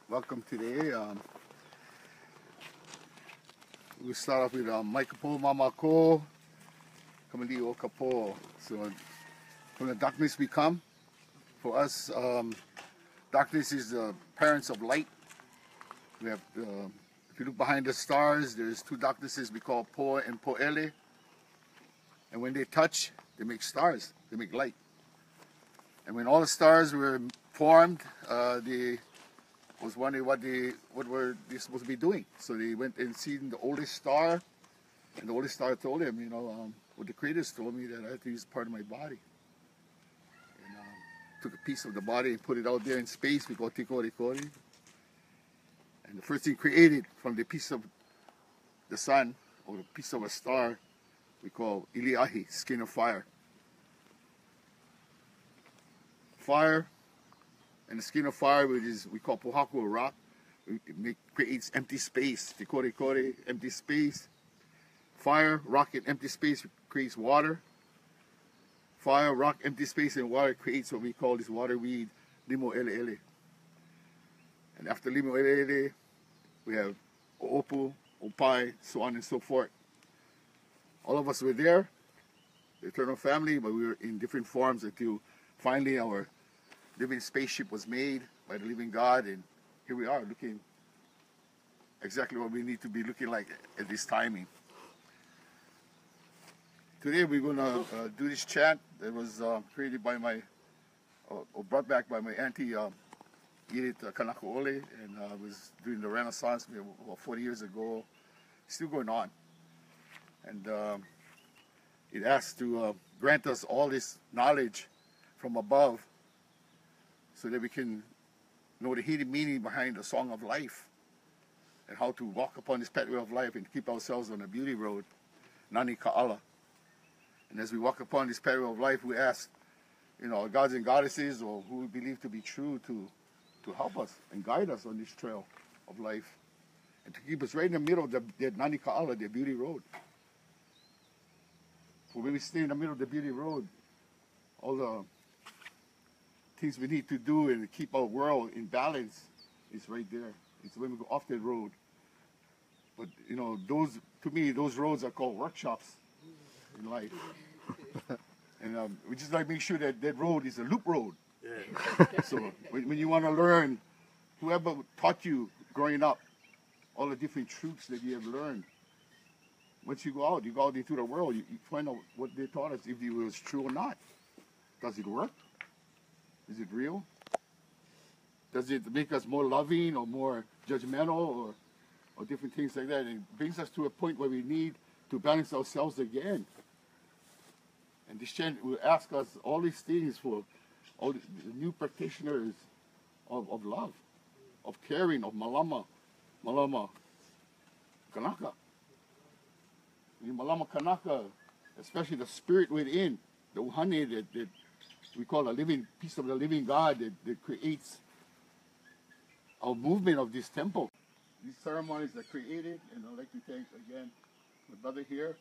Welcome today. We start off with Kapoho Mamako, Kamali o Kapoho. So from the darkness we come. For us, darkness is the parents of light. We have, if you look behind the stars, there's two darknesses we call Po and Poele. And when they touch, they make stars, they make light. And when all the stars were formed, they was wondering what were they supposed to be doing. So they went and seen the oldest star, and the oldest star told him, what the creators told me, that I had to use part of my body. And took a piece of the body and put it out there in space. We call tikori kori. And the first thing created from the piece of the sun, or the piece of a star, we call iliahi, skin of fire. Fire and the skin of fire, which is we call pohaku, a rock, creates empty space. Tikori kori, empty space. Fire, rock, and empty space creates water. Fire, rock, empty space, and water creates what we call this water weed, limo ele ele. And after limo ele ele, we have oopu, opai, so on and so forth. All of us were there, the eternal family, but we were in different forms until finally our living spaceship was made by the living God, and here we are looking exactly what we need to be looking like at this timing. Today we're going to do this chant that was created by or brought back by my auntie Edith Kanakaole, and was during the Renaissance about 40 years ago. Still going on. And it asks to grant us all this knowledge from above, so that we can know the hidden meaning behind the song of life, and how to walk upon this pathway of life and keep ourselves on the beauty road, Nani Ka'ala. And as we walk upon this pathway of life, we ask, our gods and goddesses, or who we believe to be true, to help us and guide us on this trail of life, and to keep us right in the middle of the Nani Ka'ala, the beauty road. For when we stay in the middle of the beauty road, all the things we need to do and keep our world in balance is right there. It's when we go off that road. But to me, those roads are called workshops in life. And we just like make sure that that road is a loop road. Yeah. So when you want to learn, whoever taught you growing up, all the different truths that you have learned, once you go out into the world, you find out what they taught us, if it was true or not. Does it work? Is it real? Does it make us more loving or more judgmental or different things like that? And it brings us to a point where we need to balance ourselves again. And this chant will ask us all these things for all the new practitioners of love, of caring, of malama, kanaka. Malama kanaka, especially the spirit within, the uhane that we call a living piece of the living God that creates our movement of this temple. These ceremonies are created, and I'd like to thank again my brother here,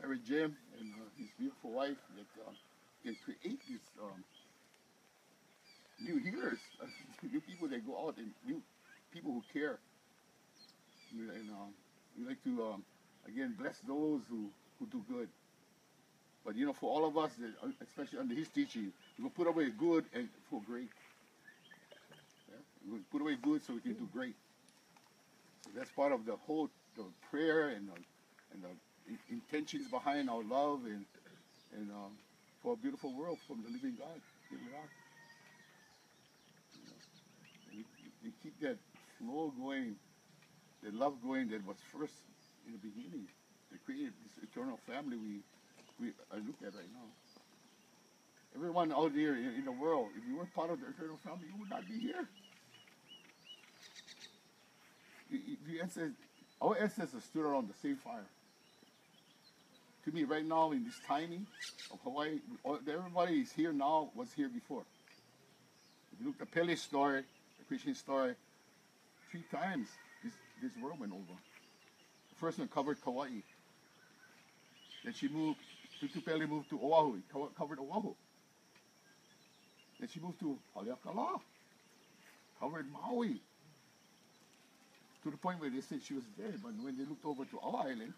Harry Jim, and his beautiful wife that can create these new healers, new people that go out, and new people who care. And we like to again bless those who do good. But for all of us, especially under his teaching, we will put away good and for great. Yeah? We will put away good so we can do great. So that's part of the whole prayer and the intentions behind our love and for a beautiful world from the living God. Here we are. We keep that flow going, that love going that was first in the beginning. That created this eternal family I look at right now. Everyone out there in the world, if you weren't part of the eternal family, you would not be here. Our ancestors stood around the same fire. To me, right now, in this timing of Hawaii, everybody is here now, was here before. If you look at the Pele story, the Christian story, 3 times this world went over. The first one covered Kauai. Then she moved, Tutupele moved to Oahu, covered Oahu. Then she moved to Haleakala. covered Maui. To the point where they said she was dead, but when they looked over to our island,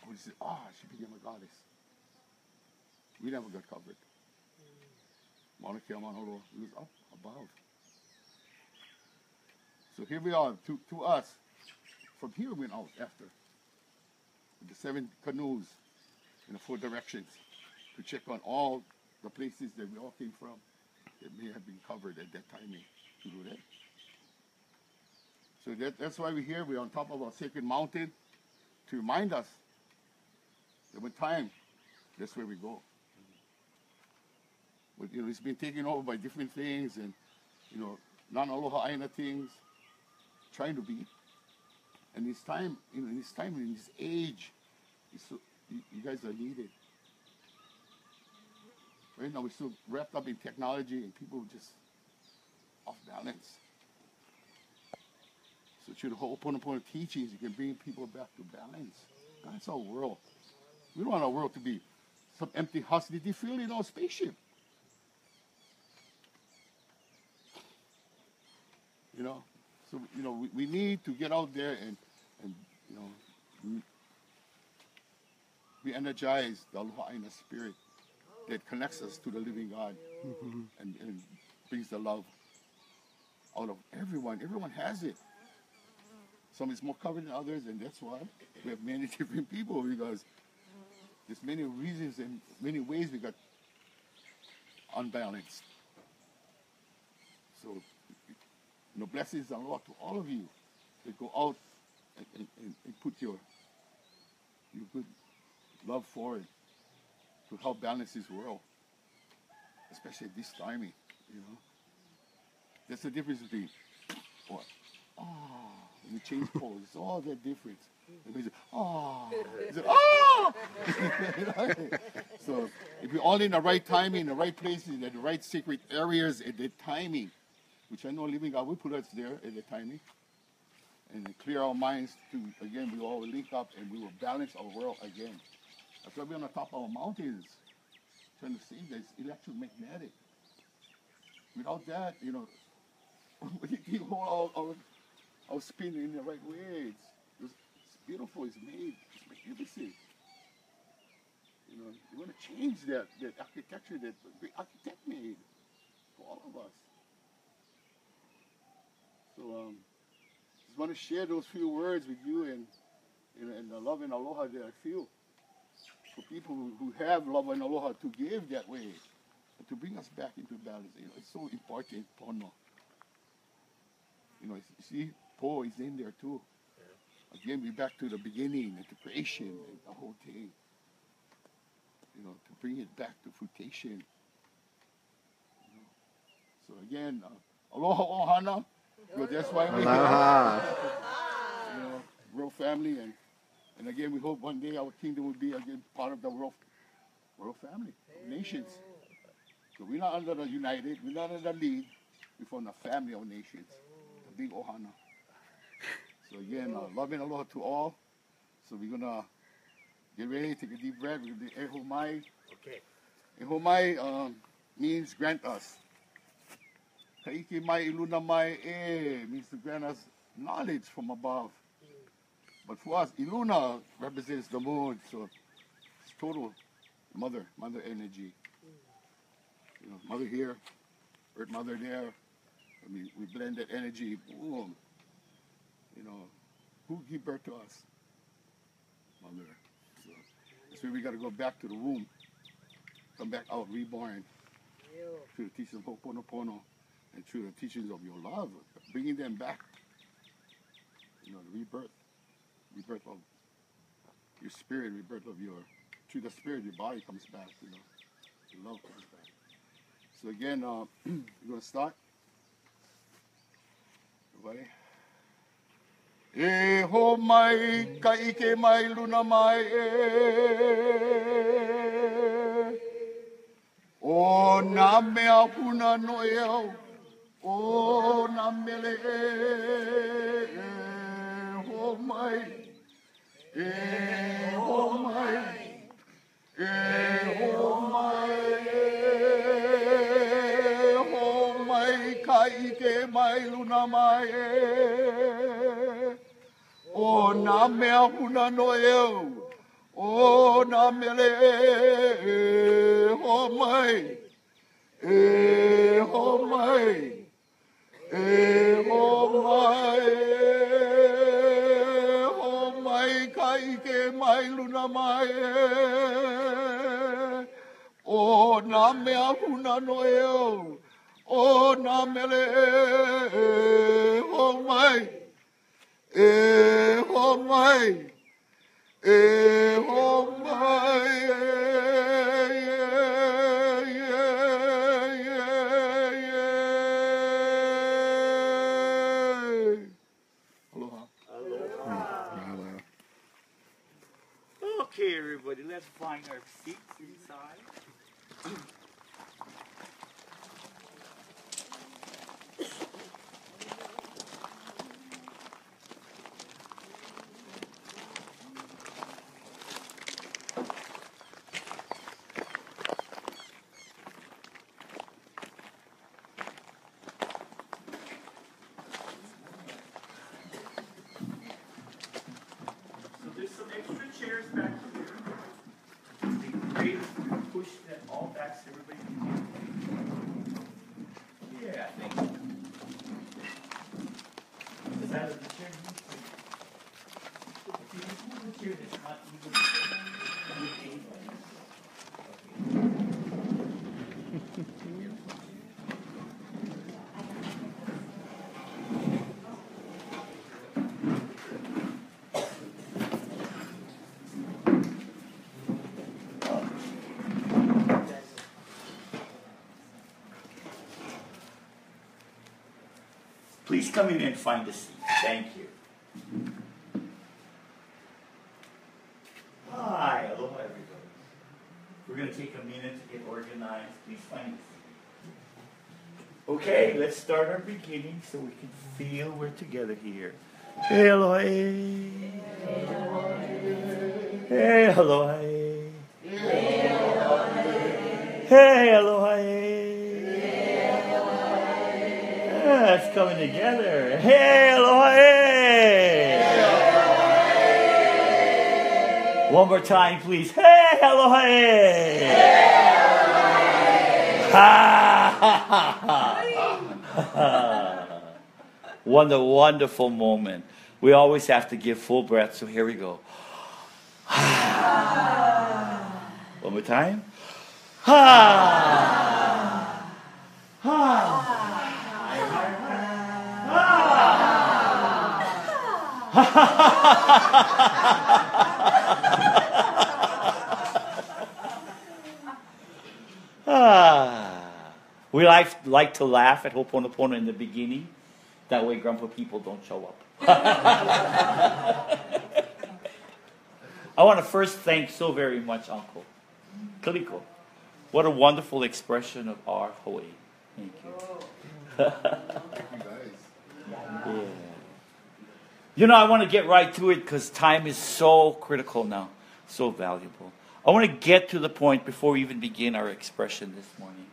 they said, she became a goddess. We never got covered. Mauna Kea, Mauna Loa, it was up above. So here we are, to us. From here we went out after. With the 7 canoes in the 4 directions to check on all the places that we all came from that may have been covered at that timing to do that. So that's why we're here. We're on top of a sacred mountain to remind us that when time, that's where we go. But, it's been taken over by different things and, non-aloha aina things, trying to be. And this time, in this age, you guys are needed. Right now, we're so wrapped up in technology and people are just off balance. So through the whole Ho'oponopono teachings, you can bring people back to balance. That's our world. We don't want our world to be some empty house. Did you feel in our spaceship? So, we need to get out there and re-energize the Aloha Aina spirit that connects us to the living God and brings the love out of everyone. Everyone has it. Some is more covered than others, and that's why we have many different people, because there's many reasons and many ways we got unbalanced. So, blessings and aloha to all of you that go out and put your good love forward to help balance this world, especially at this timing, That's the difference between what? When you change pose, it's all that difference. So if we're all in the right timing, the right places, at the right sacred areas at the timing, which I know living God will put us there at the timing, and clear our minds to, again, we all will link up and we will balance our world again. That's why we're on the top of our mountains, trying to see that it's electromagnetic. Without that, we keep all our spin in the right way. It's beautiful, it's made, it's magnificent. You want to change that architecture that the great architect made for all of us. So just want to share those few words with you and the love and aloha that I feel for people who have love and aloha to give that way and to bring us back into balance. It's so important, pono. You see, Po is in there too. Again, we're back to the beginning and to creation and the whole thing. To bring it back to fruition. So again, aloha ohana. That's why we're here. World family, and again, we hope one day our kingdom will be again part of the world family, nations. So we're not under the United, we're not under the League, we're from the family of nations, the big ohana. So again, love and aloha to all. So we're gonna get ready, take a deep breath. We're gonna do ehomai. Okay. Ehomai means grant us. Kaike mai iluna mai means to grant us knowledge from above. But for us, iluna represents the moon, so it's total mother energy. Mother here, earth mother there. We blend that energy, boom. Who gave birth to us? Mother. So that's why we got to go back to the womb, come back out reborn through the teachings of Ho'oponopono and through the teachings of your love, bringing them back. The rebirth of your spirit, rebirth of through the spirit, your body comes back, your love comes back. So again, we're going to start. Everybody. E ho mai, ka ike mai, luna mai o na mea puna no e au, o na mele ho mai, e ho mai, e ho mai, ho mai luna mai o na mea huna no eu o na mele ho mai ho mai ho mai kai ke mai luna mai o na mea huna no eu o na mele ho mai ho mai ho mai Aloha. Aloha. Okay, everybody, let's find our seats inside. So there's some extra chairs back here. Be great if we push that all back so everybody can hear. Yeah, I think. The side of the chair. If you just move the chair that's not even. Please come in and find a seat. Thank you. Hi, aloha everybody. We're going to take a minute to get organized. Please find a seat. Okay, let's start our beginning so we can feel we're together here. Hey, aloha. Hey, aloha. Hey, aloha. Yeah, it's coming together. Hey, aloha. One more time, please. Hey, aloha. What a wonderful moment. We always have to give full breath, so here we go. One more time. We like to laugh at Ho'oponopono in the beginning. That way grandpa people don't show up. I want to first thank so very much Uncle Kaliko. What a wonderful expression of our Hawaii. Thank you. Yeah. You know, I want to get right to it because time is so critical now, so valuable. I want to get to the point before we even begin our expression this morning.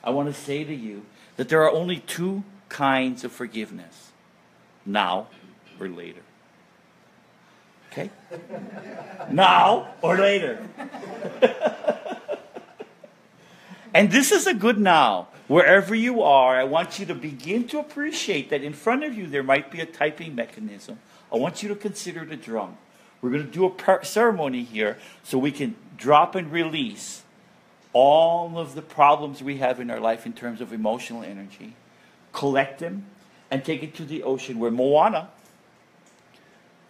I want to say to you that there are only two kinds of forgiveness, now or later. Okay? Now or later. And this is a good now. Wherever you are, I want you to begin to appreciate that in front of you there might be a typing mechanism. I want you to consider the drum. We're going to do a ceremony here so we can drop and release all of the problems we have in our life in terms of emotional energy, collect them, and take it to the ocean where Moana,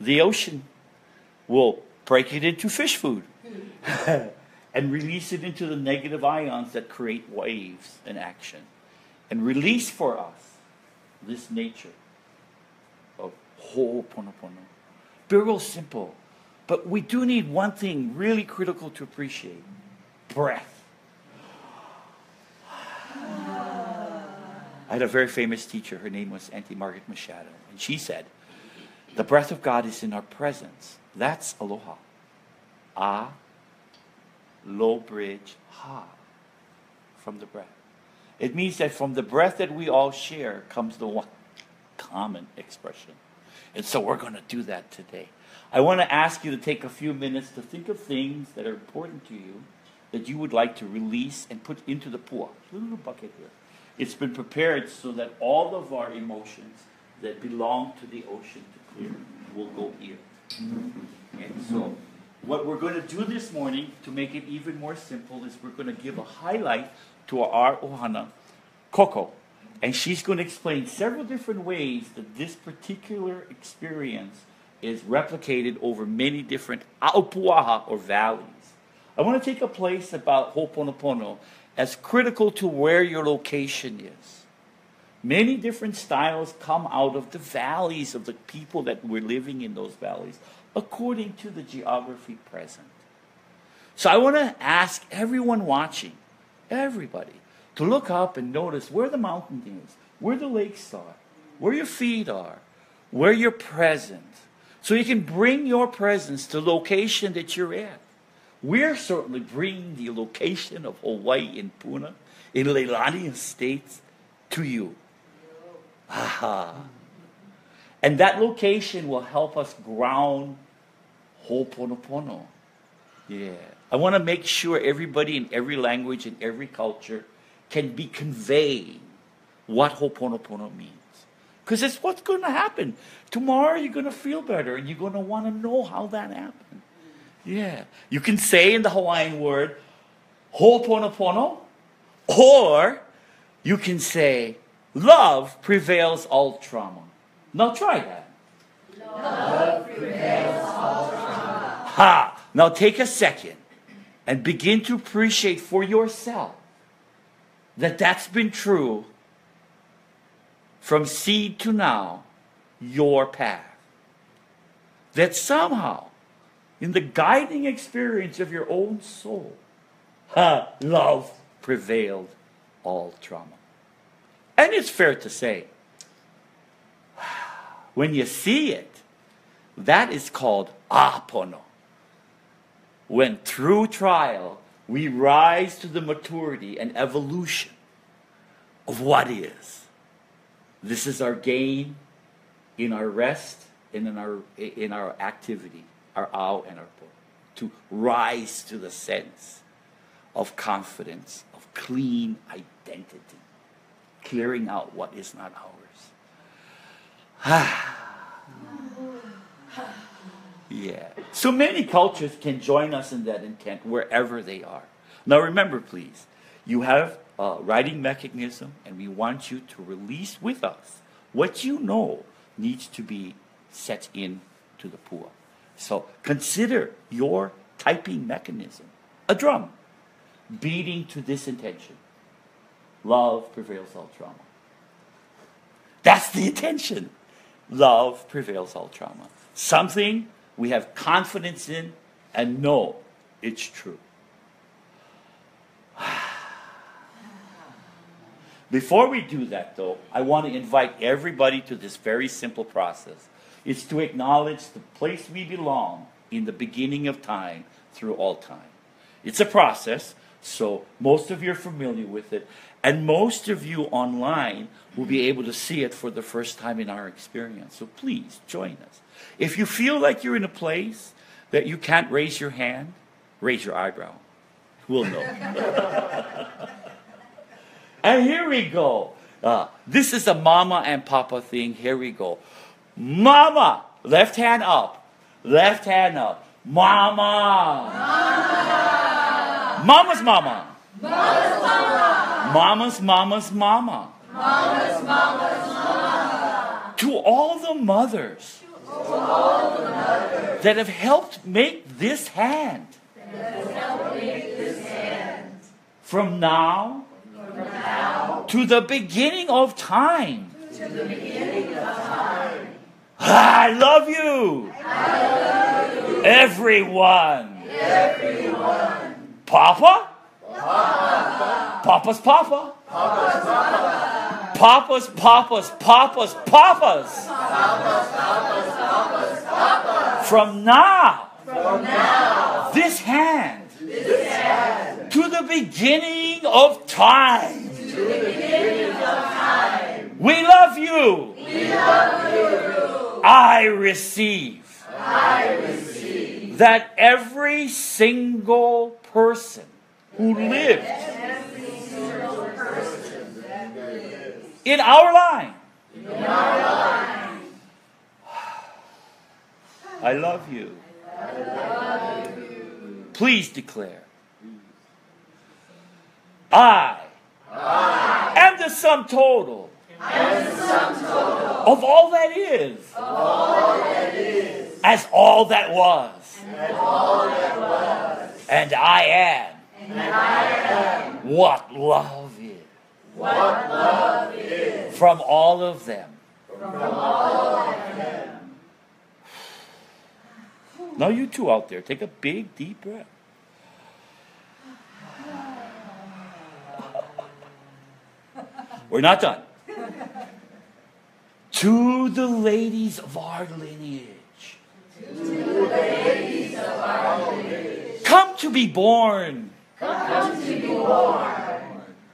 the ocean, will break it into fish food and release it into the negative ions that create waves and action. And release for us this nature of Ho'oponopono. Very real simple. But we do need one thing really critical to appreciate. Breath. I had a very famous teacher. Her name was Auntie Margaret Machado. And she said, the breath of God is in our presence. That's aloha. Ah, low bridge, ha. From the breath. It means that from the breath that we all share comes the one common expression. And so we're going to do that today. I want to ask you to take a few minutes to think of things that are important to you that you would like to release and put into the pua. Little bucket here. It's been prepared so that all of our emotions that belong to the ocean to clear will go here. And so what we're going to do this morning to make it even more simple is we're going to give a highlight to our ohana, Coco. And she's going to explain several different ways that this particular experience is replicated over many different aupuaha or valleys. I want to take a place about Ho'oponopono as critical to where your location is. Many different styles come out of the valleys of the people that were living in those valleys according to the geography present. So I want to ask everyone watching, everybody, to look up and notice where the mountain is, where the lakes are, where your feet are, where you're present. So you can bring your presence to the location that you're at. We're certainly bringing the location of Hawaii and Puna in Leilani Estates to you. Aha. And that location will help us ground Ho'oponopono. Yeah. I want to make sure everybody in every language and every culture can be conveying what Ho'oponopono means. Because it's what's going to happen. Tomorrow you're going to feel better and you're going to want to know how that happened. Yeah. You can say in the Hawaiian word, Ho'oponopono, or you can say, love prevails all trauma. Now try that. Love prevails all trauma. Ha! Now take a second and begin to appreciate for yourself that that's been true from seed to now, your path. That somehow, in the guiding experience of your own soul, love prevailed all trauma. And it's fair to say, when you see it, that is called apono. When through trial, we rise to the maturity and evolution of what is. This is our gain in our rest and in our activity, our ao and our po. To rise to the sense of confidence, of clean identity, clearing out what is not ours. Yeah. So many cultures can join us in that intent wherever they are. Now remember, please, you have a writing mechanism, and we want you to release with us what you know needs to be set into the pua. So consider your typing mechanism a drum beating to this intention. Love prevails all trauma. That's the intention. Love prevails all trauma. Something we have confidence in and know it's true. Before we do that, though, I want to invite everybody to this very simple process. It's to acknowledge the place we belong in the beginning of time through all time. It's a process, so most of you are familiar with it, and most of you online will be able to see it for the first time in our experience. So please, join us. If you feel like you're in a place that you can't raise your hand, raise your eyebrow. We'll know. And here we go. This is a mama and papa thing. Here we go. Mama, left hand up. Left hand up. Mama. Mama. Mama's mama. Mama's mama. Mama's mama's mama. Mama's mama's mama. To all the mothers, To all the mothers that have helped make this hand that helped make this hand from now from now to the beginning of time. to the beginning of time. I love you. I love you, Everyone. everyone. Papa? Papa. Papa's papa. Papa's papa. Papa's papa's papa's papa's. Papa's papa. From now, From now, this hand this hand to the beginning of time. to the beginning of time. We love you. We I receive that every single person who lived in our line, I love you. Please declare, I am the sum total of all that is, as all that was, and I am what love is, from all of them. Now you two out there, take a big deep breath. We're not done. To the ladies of our lineage. Come to be born.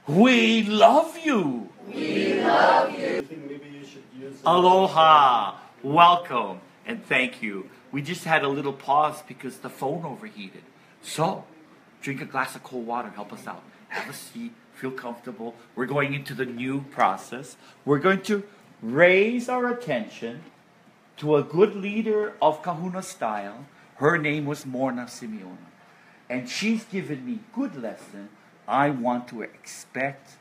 We love you. Aloha. Welcome and thank you. We just had a little pause because the phone overheated. So, drink a glass of cold water, help us out. Have a seat, feel comfortable. We're going into the new process. We're going to raise our attention to a good leader of Kahuna style. Her name was Morna Simeona. And she's given me good lesson. I want to expect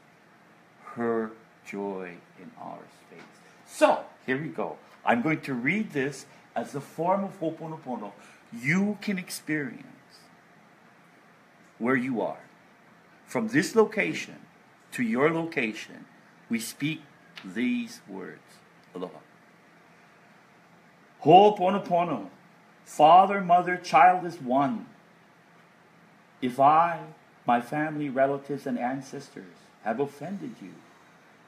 her joy in our space. So, here we go. I'm going to read this as a form of Ho'oponopono you can experience where you are. From this location to your location, we speak these words. Aloha. Ho'oponopono. Father, mother, child is one. If I, my family, relatives, and ancestors have offended you,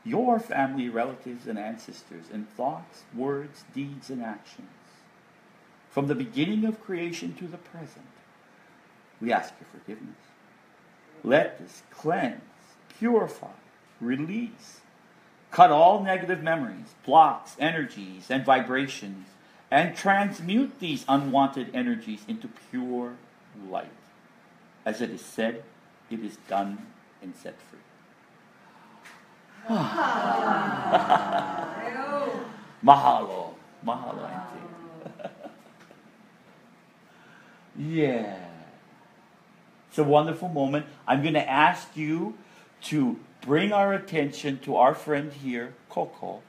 your family, relatives, and ancestors in thoughts, words, deeds, and actions, from the beginning of creation to the present, we ask your forgiveness. Let this cleanse, purify, release, cut all negative memories, blocks, energies, and vibrations, and transmute these unwanted energies into pure light. As it is said, it is done and set free. Mahalo. Mahalo, Auntie. Yeah. It's a wonderful moment. I'm going to ask you to bring our attention to our friend here, Coco,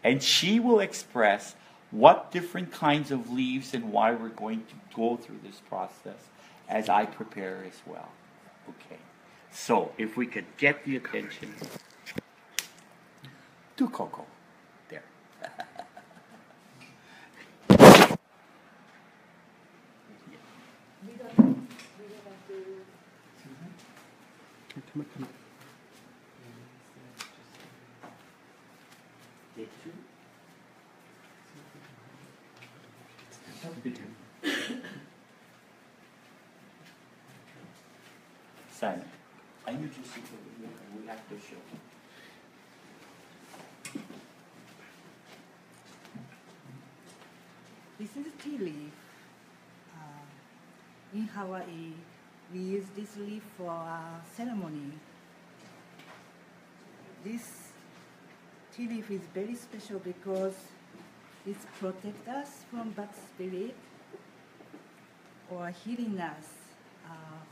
and she will express what different kinds of leaves and why we're going to go through this process as I prepare as well. Okay. So, if we could get the attention to Coco. There. Simon, I need you to sit over here. We have to show. This is tea leaf. In Hawaii, we use this leaf for a ceremony. This tea leaf is very special because it protects us from bad spirit or healing us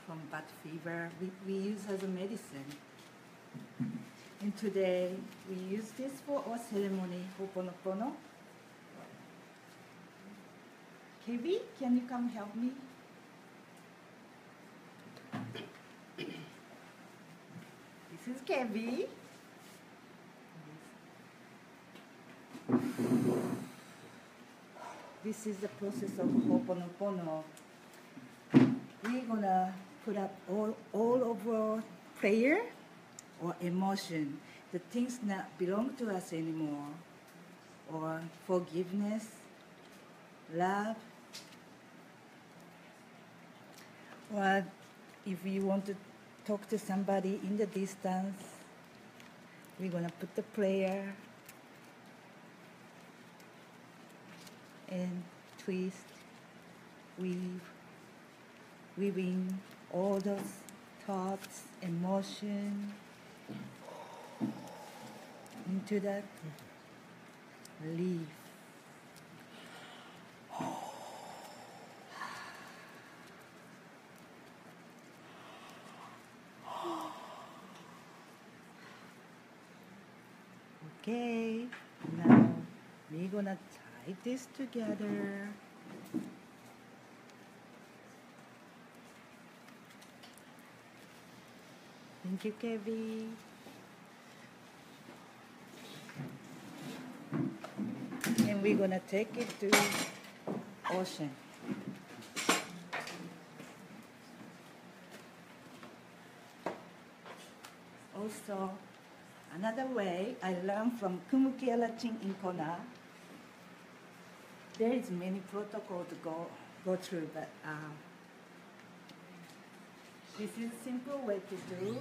from bad fever. We use as a medicine. And today, we use this for our ceremony, Ho'oponopono. KB, can you come help me? This is KB. This is the process of Ho'oponopono. We're gonna put up all of our prayer or emotion, the things that belong to us anymore, or forgiveness, love, or if you want to talk to somebody in the distance, we're gonna put the prayer. and twist, weave, weaving all those thoughts, emotion into that leaf. Okay, now we're gonna tie this together. Thank you, Kevin. And we're gonna take it to ocean. Also, another way I learned from Kumuki Alachin in Kona, there is many protocol to go through, but this is simple way to do.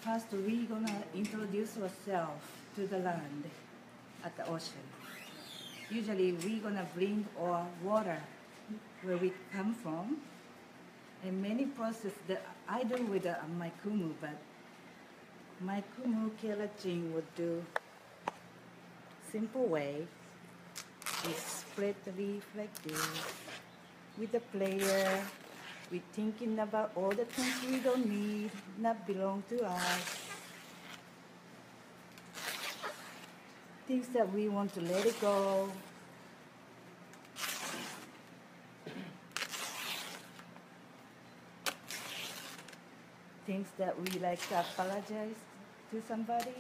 First, we're gonna introduce ourselves to the land at the ocean. Usually, we're gonna bring our water where we come from, and many process that I do with my kumu, but my kumu Kielachin would do simple way. We spread the leaf like this with the player. We're thinking about all the things we don't need, not belong to us. Things that we want to let it go. Things that we like to apologize to somebody.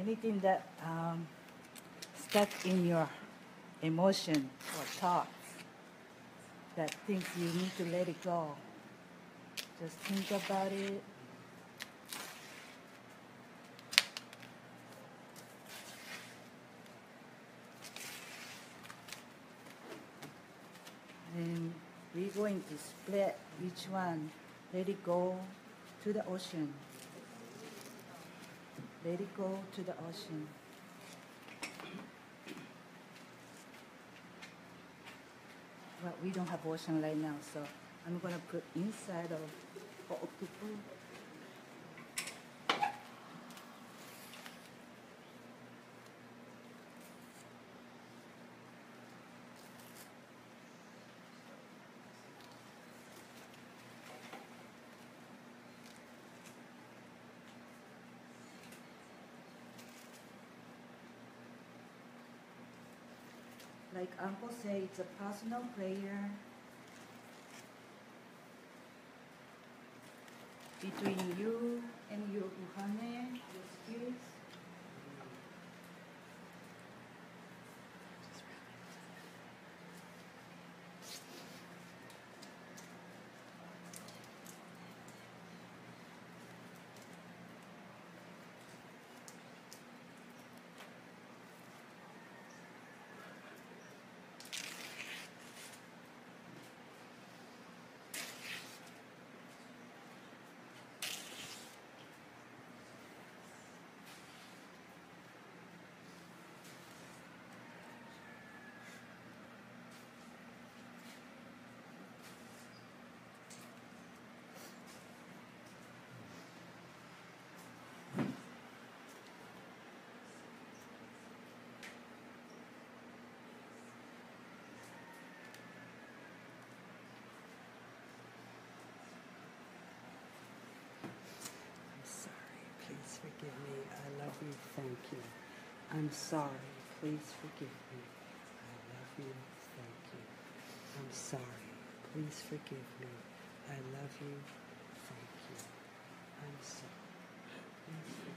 Anything that stuck in your emotion or thoughts, that things you need to let it go. Just think about it. And we're going to split each one. Let it go to the ocean. Let it go to the ocean. But we don't have ocean right now, so I'm gonna put inside of Ho'okupu. Like Uncle said, it's a personal prayer between you and your uhane, your spirits. Please forgive me. I love you. Thank you. I'm sorry. Please forgive me. I love you. Thank you. I'm sorry. Please forgive me. I love you. Thank you. I'm sorry. Please forgive me.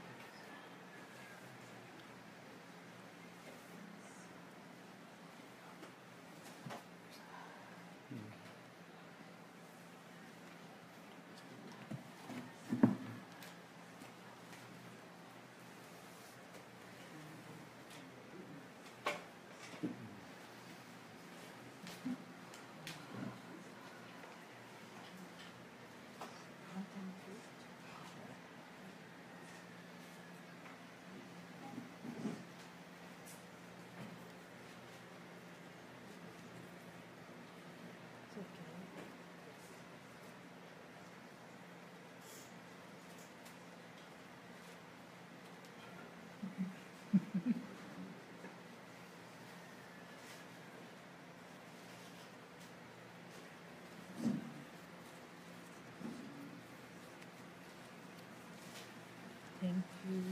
Thank you.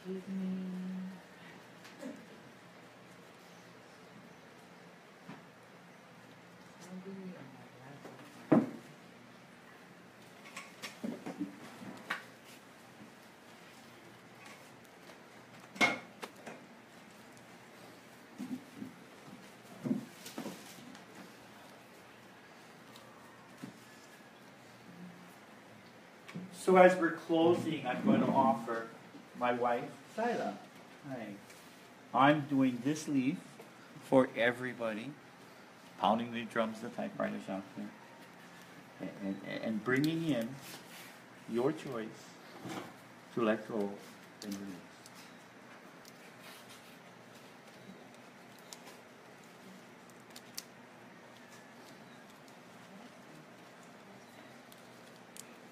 Forgive me. So as we're closing, I'm going to offer my wife, Sila. Hi. I'm doing this leaf for everybody, pounding the drums, the typewriters out there, and bringing in your choice to let go and release.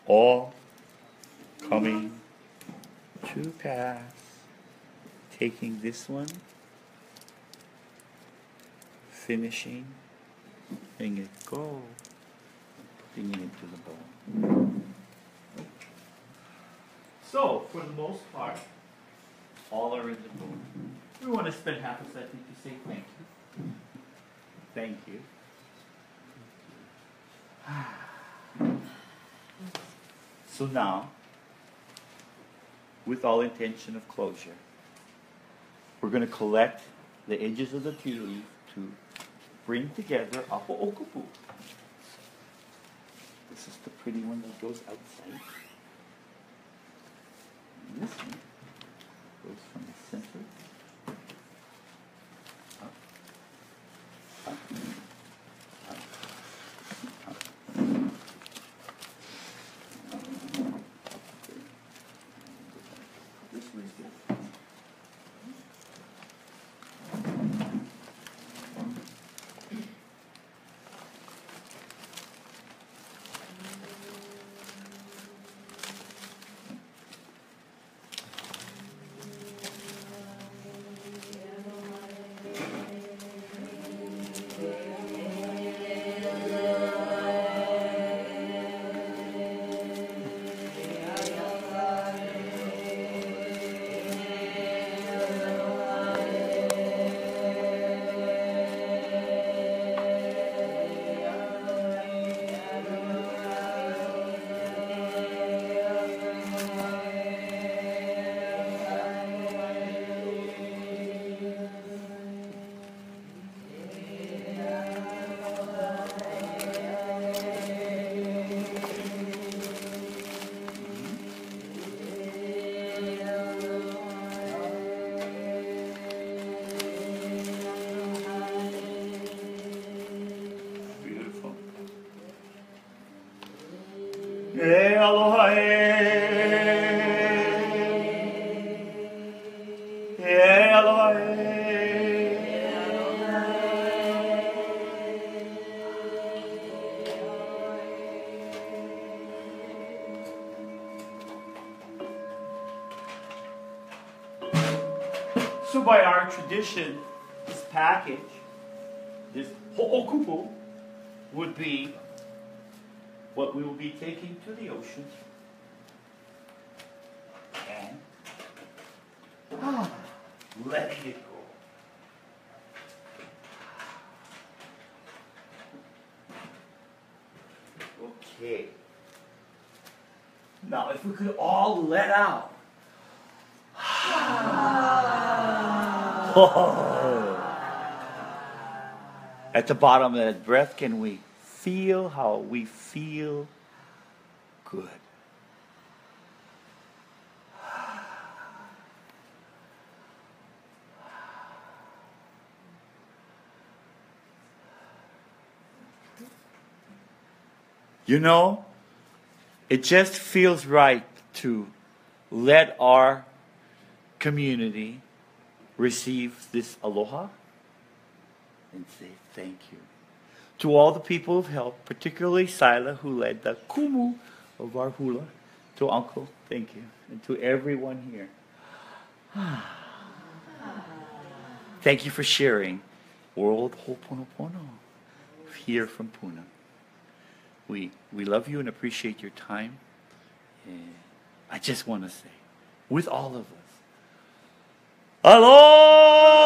All coming to pass. Taking this one, finishing, letting it go, putting it into the bowl. So, for the most part, all are in the bowl. We want to spend half a second to say thank you. Thank you. So now, with all intention of closure, we're going to collect the edges of the tea leaf to bring together a ho'okupu. This is the pretty one that goes outside. And this one goes from the center up, up, up, up. This one's good. E aloha e. E aloha e. So by our tradition, this package, this ho'okupu, would be what we will be taking to the ocean and letting it go. Okay. Now, if we could all let out. At the bottom of that breath, can we feel how we feel good? You know, it just feels right to let our community receive this aloha and say thank you. To all the people who've helped, particularly Sila, who led the kumu of our hula. To Uncle, thank you. And to everyone here. Thank you for sharing World Ho'oponopono here from Puna. We love you and appreciate your time. I just want to say, with all of us, aloha!